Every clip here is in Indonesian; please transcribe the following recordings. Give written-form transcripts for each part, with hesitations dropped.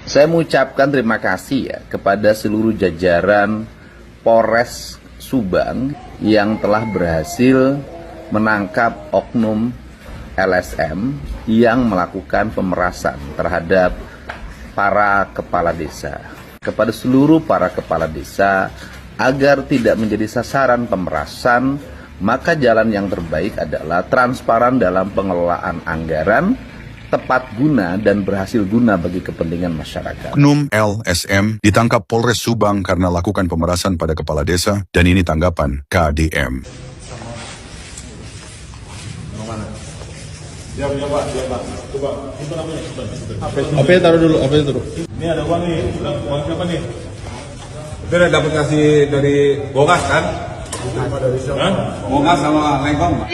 Saya mengucapkan terima kasih ya kepada seluruh jajaran Polres Subang yang telah berhasil menangkap oknum LSM yang melakukan pemerasan terhadap para kepala desa. Kepada seluruh para kepala desa, agar tidak menjadi sasaran pemerasan, maka jalan yang terbaik adalah transparan dalam pengelolaan anggaran, tepat guna dan berhasil guna bagi kepentingan masyarakat. Oknum LSM ditangkap Polres Subang karena lakukan pemerasan pada kepala desa, dan ini tanggapan KDM. Diam Pak. Coba, itu namanya Apa taruh dulu, apa taruh. Ini ada uang nih, uang siapa nih? Itu udah dapat kasih dari Bogas kan? Bogas sama Lengkong, Pak.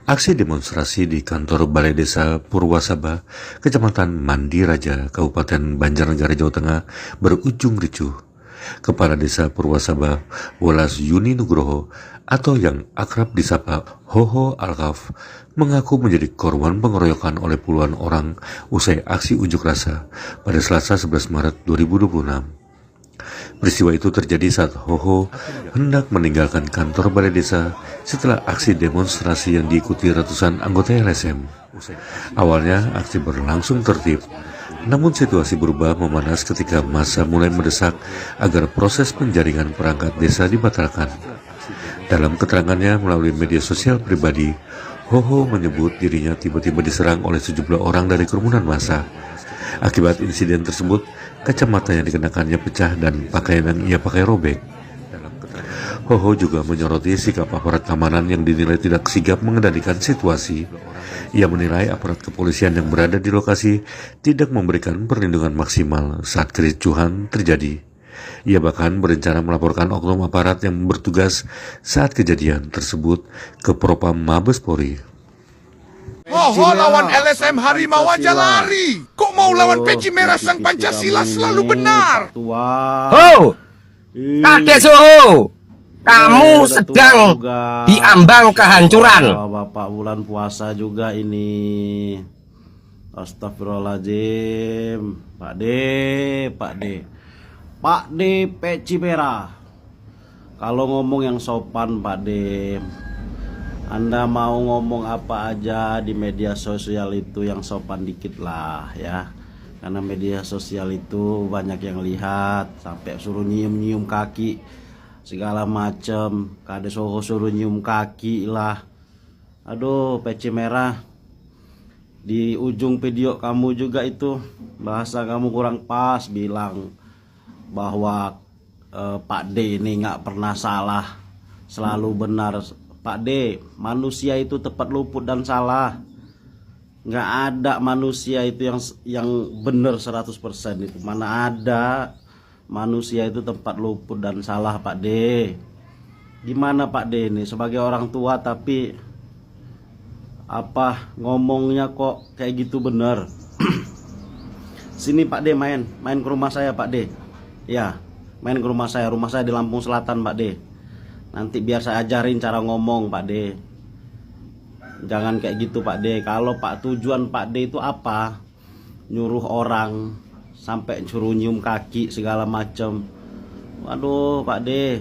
Aksi demonstrasi di kantor Balai Desa Purwasaba, Kecamatan Mandiraja, Kabupaten Banjarnegara, Jawa Tengah berujung ricuh. Kepala Desa Purwasaba, Welas Yuni Nugroho, atau yang akrab disapa Hoho Alkaf, mengaku menjadi korban pengeroyokan oleh puluhan orang usai aksi unjuk rasa pada Selasa 11 Maret 2026. Peristiwa itu terjadi saat Hoho hendak meninggalkan kantor Balai Desa setelah aksi demonstrasi yang diikuti ratusan anggota LSM. Awalnya aksi berlangsung tertib, namun situasi berubah memanas ketika massa mulai mendesak agar proses penjaringan perangkat desa dibatalkan. Dalam keterangannya melalui media sosial pribadi, Hoho menyebut dirinya tiba-tiba diserang oleh sejumlah orang dari kerumunan massa. Akibat insiden tersebut, kacamata yang dikenakannya pecah dan pakaian yang ia pakai robek. Hoho juga menyoroti sikap aparat keamanan yang dinilai tidak sigap mengendalikan situasi. Ia menilai aparat kepolisian yang berada di lokasi tidak memberikan perlindungan maksimal saat kericuhan terjadi. Ia bahkan berencana melaporkan oknum aparat yang bertugas saat kejadian tersebut ke Propam Mabes Polri. Hoho lawan LSM Harimau aja lari. Kok mau lawan peci merah sang Pancasila selalu benar? Ho, Kakek Suhu, kamu sedang diambang kehancuran. Bapak bulan puasa juga ini. Astagfirullahaladzim. Pak D peci merah. Kalau ngomong yang sopan Pak D, Anda mau ngomong apa aja di media sosial itu yang sopan dikit lah ya. Karena media sosial itu banyak yang lihat, sampai suruh nyium-nyium kaki segala macem. Kades Hoho suruh nyium kaki lah. Aduh, peci merah. Di ujung video kamu juga itu bahasa kamu kurang pas, bilang bahwa Pak D ini nggak pernah salah, selalu benar. Pak D, manusia itu tepat luput dan salah. Nggak ada manusia itu yang benar 100% itu. Mana ada manusia itu tempat luput dan salah Pak D. Gimana Pak D ini sebagai orang tua tapi apa ngomongnya kok kayak gitu bener. Sini Pak D, main ke rumah saya Pak D. Ya, main ke rumah saya di Lampung Selatan Pak D. Nanti biar saya ajarin cara ngomong Pak D. Jangan kayak gitu Pak D. Kalau tujuan Pak D itu apa? Nyuruh orang sampai suruh nyium kaki segala macam. Waduh Pak D,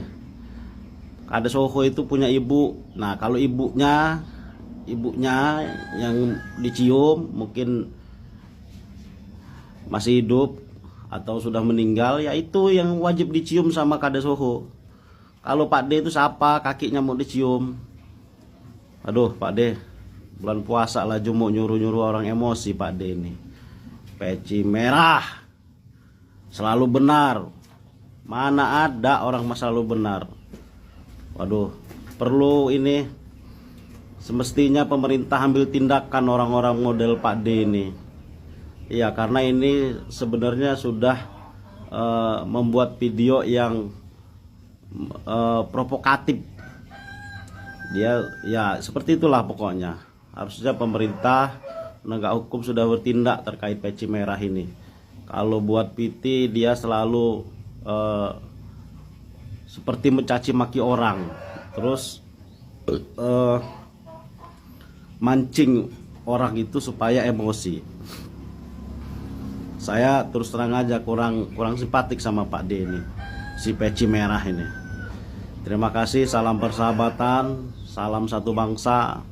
Kades Hoho itu punya ibu. Nah kalau ibunya yang dicium mungkin masih hidup atau sudah meninggal, ya itu yang wajib dicium sama Kades Hoho. Kalau Pak D itu siapa kakinya mau dicium? Aduh Pak D, bulan puasa lah mau nyuruh-nyuruh orang emosi Pak D ini. Peci merah selalu benar. Mana ada orang selalu benar. Waduh, perlu ini semestinya pemerintah ambil tindakan orang-orang model Pak D ini. Iya, karena ini sebenarnya sudah membuat video yang provokatif. Dia ya seperti itulah pokoknya. Harusnya pemerintah penegak hukum sudah bertindak terkait peci merah ini. Kalau buat PT dia selalu seperti mencaci maki orang, terus mancing orang itu supaya emosi. Saya terus terang aja kurang simpatik sama Pak D ini, si peci merah ini. Terima kasih, salam persahabatan, salam satu bangsa.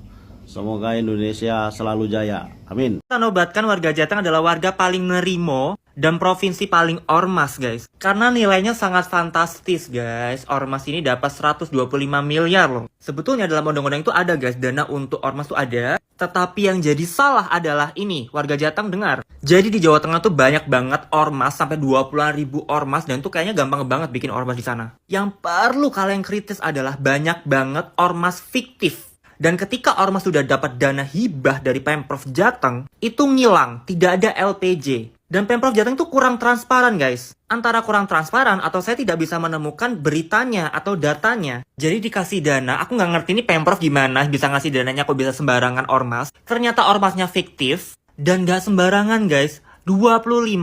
Semoga Indonesia selalu jaya. Amin. Kita nobatkan warga Jateng adalah warga paling nerimo dan provinsi paling ormas, guys. Karena nilainya sangat fantastis, guys. Ormas ini dapat 125 miliar loh. Sebetulnya dalam undang-undang itu ada, guys, dana untuk ormas itu ada. Tetapi yang jadi salah adalah ini, warga Jateng dengar. Jadi di Jawa Tengah tuh banyak banget ormas, sampai 20-an ribu ormas, dan tuh kayaknya gampang banget bikin ormas di sana. Yang perlu kalian kritis adalah banyak banget ormas fiktif. Dan ketika ormas sudah dapat dana hibah dari Pemprov Jateng, itu ngilang, tidak ada LPJ. Dan Pemprov Jateng itu kurang transparan, guys. Antara kurang transparan atau saya tidak bisa menemukan beritanya atau datanya. Jadi dikasih dana, aku nggak ngerti ini Pemprov gimana bisa ngasih dananya kok bisa sembarangan ormas. Ternyata ormasnya fiktif dan nggak sembarangan, guys. 25-1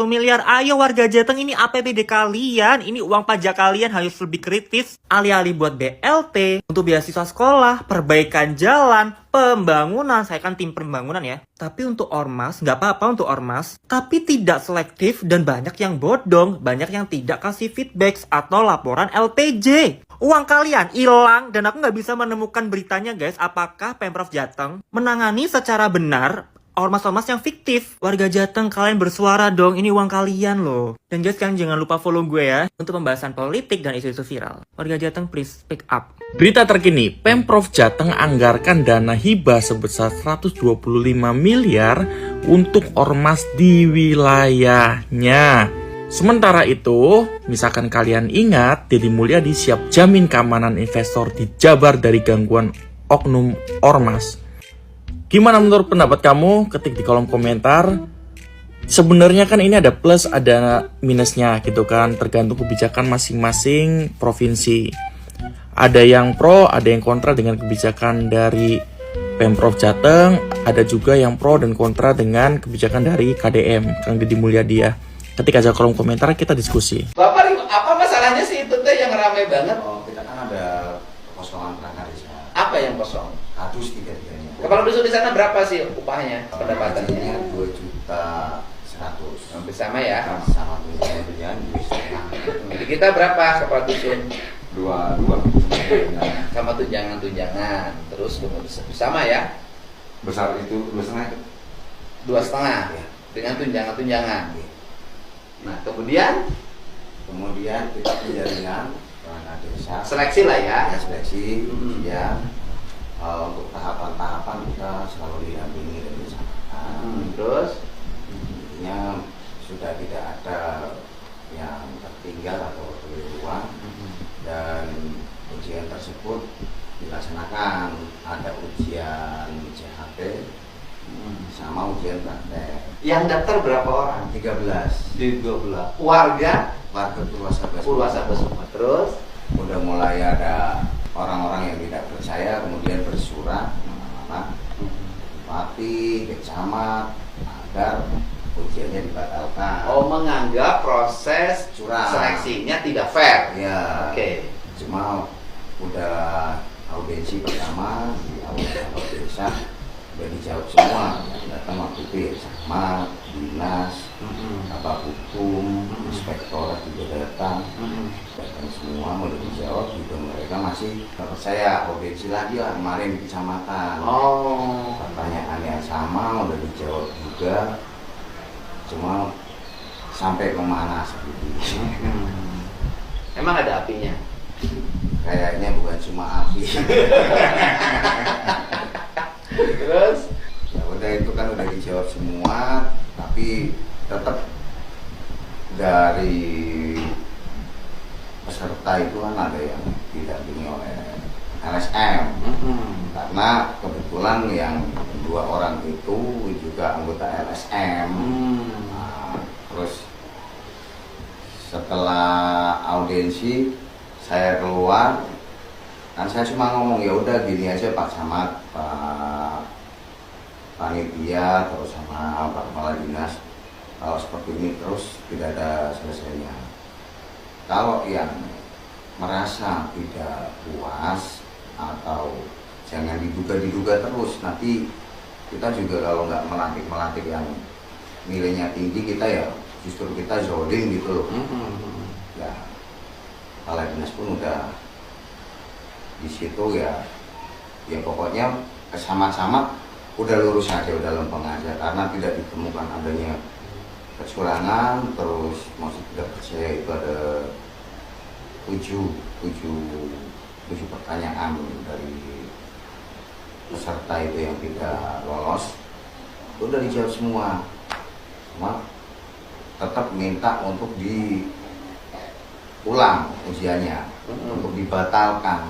miliar. Ayo warga Jateng, ini APBD kalian, ini uang pajak kalian, harus lebih kritis. Alih-alih buat BLT, untuk beasiswa sekolah, perbaikan jalan, pembangunan. Saya kan tim pembangunan ya. Tapi untuk ormas, nggak apa-apa untuk ormas. Tapi tidak selektif dan banyak yang bodong. Banyak yang tidak kasih feedback atau laporan LPJ. Uang kalian hilang dan aku nggak bisa menemukan beritanya, guys. Apakah Pemprov Jateng menangani secara benar ormas-ormas yang fiktif? Warga Jateng, kalian bersuara dong, ini uang kalian loh. Dan guys, kalian jangan lupa follow gue ya untuk pembahasan politik dan isu-isu viral. Warga Jateng, please speak up. Berita terkini, Pemprov Jateng anggarkan dana hibah sebesar 125 miliar untuk ormas di wilayahnya. Sementara itu, misalkan kalian ingat, Deddy Mulyadi siap jamin keamanan investor dijabar dari gangguan oknum ormas. Gimana menurut pendapat kamu? Ketik di kolom komentar. Sebenarnya kan ini ada plus, ada minusnya gitu kan, tergantung kebijakan masing-masing provinsi. Ada yang pro, ada yang kontra dengan kebijakan dari Pemprov Jateng, ada juga yang pro dan kontra dengan kebijakan dari KDM, Kang Deddy Mulyadi ya. Ketik aja kolom komentar, kita diskusi. Bapak, apa masalahnya sih itu teh yang ramai banget? Oh, kita kan ada kekosongan perangkat desa. Apa yang kosong? Kardus 3-3-nya. Kepala dusun di sana berapa sih upahnya, pendapatannya? 2.100.000. Hampir sama ya? Sama tunjangan 2,5. Di kita berapa kepala dusun? 2. Sama tunjangan. Terus kemudian sama ya? Besar itu 2,5. 2,5 Ya. dengan tunjangan. Nah, kemudian kita penjaringan perangkat desa. seleksi lah ya. Ya, seleksi. Ya. Untuk tahapan-tahapan kita selalu didampingi dan disampaikan. Terus intinya sudah tidak ada yang tertinggal atau keliruan, dan ujian tersebut dilaksanakan. Ada ujian CHP sama ujian praktek. yang daftar berapa orang? 13 Warga Purwasaba semua. Terus udah mulai ada orang-orang yang tidak percaya, kemudian bersurat kemana-mana, bupati, ke camat, agar ujiannya dibatalkan. oh, menganggap proses Curang. seleksinya tidak fair. Ya. Oke. Cuma udah audiensi pertama di awal desa udah dijawab semua. Yang datang waktu itu ya camat, dinas, apa hukum, inspektorat juga datang semua udah dijawab gitu. Mereka masih percaya, audiensi lagi lah kemarin di kecamatan. Oh, Pertanyaan yang sama udah dijawab juga, cuma sampai memanas gitu. emang ada apinya? Kayaknya bukan cuma api. Terus Ya udah, itu kan udah dijawab semua, tapi tetap dari peserta itu kan ada yang didampingi oleh LSM. Karena kebetulan yang 2 orang itu juga anggota LSM. Nah, terus setelah audiensi saya keluar, kan saya cuma ngomong ya udah gini aja Pak Camat, Pak Panitia, terus sama Pak Kepala Dinas, kalau seperti ini terus tidak ada selesainya. Kalau yang merasa tidak puas atau jangan diduga-diduga terus, nanti kita juga kalau nggak melantik yang nilainya tinggi, kita ya justru kita zolim gitu loh. Ya, kepala dinas pun udah di situ ya pokoknya sama-sama udah lurus aja, udah lempeng aja, karena tidak ditemukan adanya kecurangan. Terus masih tidak percaya itu ada 7 pertanyaan dari peserta itu yang tidak lolos, udah dijawab semua. Cuma tetap minta untuk diulang ujiannya, untuk dibatalkan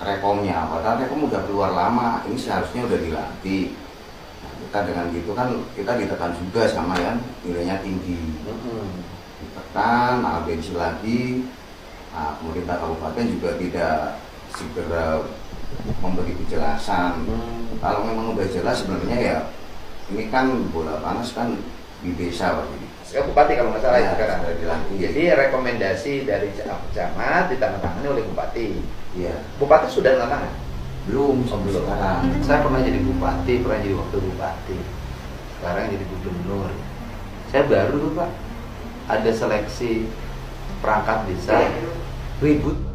rekomnya. Padahal rekom udah keluar lama, ini seharusnya udah dilatih. Nah, kita dengan gitu kan kita ditekan juga sama yang nilainya tinggi, ditekan, benci lagi. Nah, pemerintah kabupaten juga tidak segera memberi kejelasan. Kalau memang udah jelas sebenarnya ya ini kan bola panas kan di desa Pak. Bupati kalau nggak salah Ya, itu sekarang. sudah dilantik. Jadi rekomendasi dari camat ditandatangani oleh bupati. Iya. Bupati sudah tangan? Belum sampai Belum. sekarang. Saya pernah jadi bupati, pernah jadi wakil bupati. Sekarang jadi gubernur. Saya baru tuh Pak, ada seleksi perangkat desa ribut.